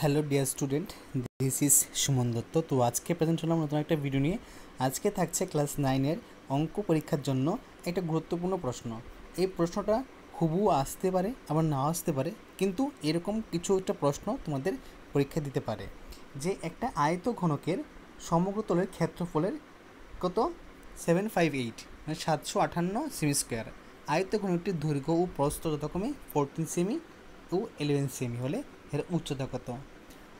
Hello dear student, this is Suman Dutta. তো আজকে present হলাম নতুন একটা ভিডিও নিয়ে। আজকে থাকছে ক্লাস 9-এর অঙ্ক পরীক্ষার জন্য একটা গুরুত্বপূর্ণ প্রশ্ন। এই প্রশ্নটা খুবও আসতে পারে আবার নাও আসতে পারে, কিন্তু এরকম কিছু একটা প্রশ্ন তোমাদের পরীক্ষা দিতে পারে যে একটা আয়ত ঘনকের সমগ্র তলের ক্ষেত্রফলের কত 758 মানে 758 সেমি স্কোয়ার। আয়ত ঘনকটির দৈর্ঘ্য ও প্রস্থ যথাক্রমে 14 সেমি ও 11 সেমি হলে এর উচ্চতা কত।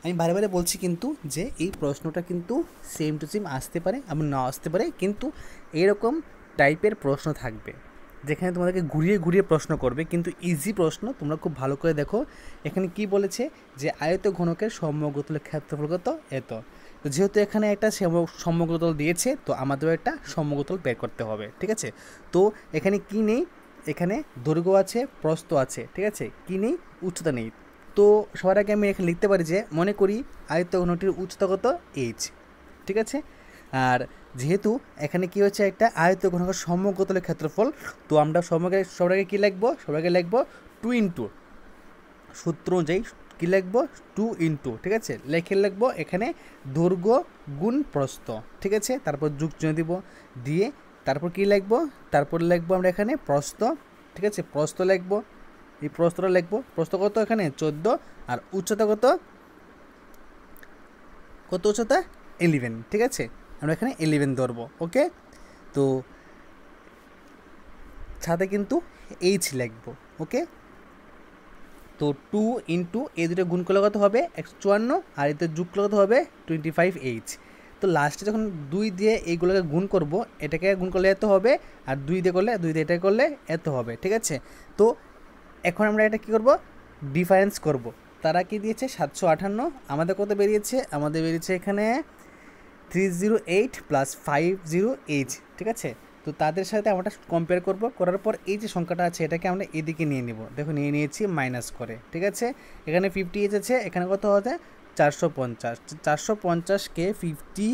আমি বারে বারে বলছি কিন্তু যে এই প্রশ্নটা কিন্তু সেম টু সেম আসতে পারে আবার না আসতে পারে, কিন্তু এরকম টাইপের প্রশ্ন থাকবে যেখানে তোমাদেরকে ঘুরিয়ে ঘুরিয়ে প্রশ্ন করবে, কিন্তু ইজি প্রশ্ন। তোমরা খুব ভালো করে দেখো এখানে কি বলেছে যে আয়ত ঘনকের সমগ্রতলের ক্ষেত্রফল কত এত। তো যেহেতু এখানে একটা সমগ্রতল দিয়েছে, তো আমাদেরও একটা সমগ্রতল বের করতে হবে, ঠিক আছে। তো এখানে কি নেই, এখানে দৈর্ঘ্য আছে, প্রস্থ আছে, ঠিক আছে, কি নেই, উচ্চতা নেই। তো সবার আগে আমি এখানে লিখতে পারি যে মনে করি আয়তঘনটির উচ্চতা কত এইচ, ঠিক আছে। আর যেহেতু এখানে কি হচ্ছে একটা আয়তঘনকের সমগ্রতলের ক্ষেত্রফল, তো আমরা সবার আগে কী লিখবো, সবার আগে লিখবো 2 ইন্টু সূত্র অনুযায়ী কী লিখবো 2 ইন্টু, ঠিক আছে, লিখবো এখানে দৈর্ঘ্য গুণ প্রস্থ, ঠিক আছে। তারপর যুগ চিহ্ন দিব, দিয়ে তারপর কী লিখবো, তারপর লিখবো আমরা এখানে প্রস্থ, ঠিক আছে, প্রস্থ লিখবো। এই প্রস্থটা লিখবো, প্রস্থ কত এখানে 14, আর উচ্চতা কত উচ্চতা 11, ঠিক আছে। আমরা এখানে 11 ধরবো, ওকে। তো সাথে কিন্তু এইচ লিখবো, ওকে। তো 2 ইন্টু এই দুটো গুণ করলে কত হবে 154, আর এতে যোগ করলে কত হবে 25H। তো লাস্টে যখন 2 দিয়ে এইগুলোকে গুণ করব, এটাকে গুণ করলে এত হবে, আর 2 দিয়ে এটা করলে এত হবে, ঠিক আছে। তো এখন আমরা এটা কী করব, ডিফারেন্স করব। তারা কি দিয়েছে 758, আমাদের কত বেরিয়েছে, আমাদের বেরিয়েছে এখানে 308 প্লাস 50H, ঠিক আছে। তো তাদের সাথে আমরা কম্পেয়ার করব, করার পর এই যে সংখ্যাটা আছে এটাকে আমরা এদিকে নিয়ে নেব। দেখো নিয়ে নিয়েছি মাইনাস করে, ঠিক আছে। এখানে 50H আছে, এখানে কত হবে 450, 450কে 50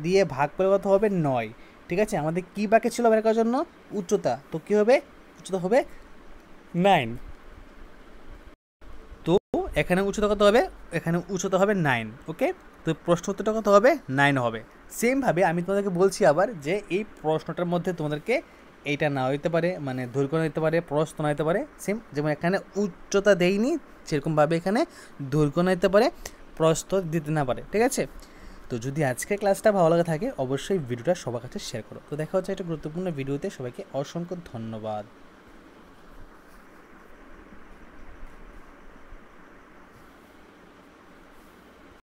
দিয়ে ভাগ করে কত হবে 9, ঠিক আছে। আমাদের কী বাকি ছিল বের করার জন্য, উচ্চতা। তো কী হবে, উচ্চতা হবে 9। তো এখানে উচ্চতা কত হবে, এখানে উচ্চতা হবে 9, ওকে। তো প্রশ্ন উত্তরটা কত হবে 9 হবে। সেমভাবে আমি তোমাদেরকে বলছি আবার যে এই প্রশ্নটার মধ্যে তোমাদেরকে এইটা না হইতে পারে, মানে দৈর্ঘ্য না হইতে পারে, প্রস্থ না হইতে পারে। সেম যেমন এখানে উচ্চতা দেয়নি, সেরকমভাবে এখানে দৈর্ঘ্য না হইতে পারে, প্রস্থ দিতে না পারে, ঠিক আছে। তো যদি আজকের ক্লাসটা ভালো লাগে থাকে অবশ্যই ভিডিওটা সবার কাছে শেয়ার করো। তো দেখা হচ্ছে একটা গুরুত্বপূর্ণ ভিডিওতে, সবাইকে অসংখ্য ধন্যবাদ।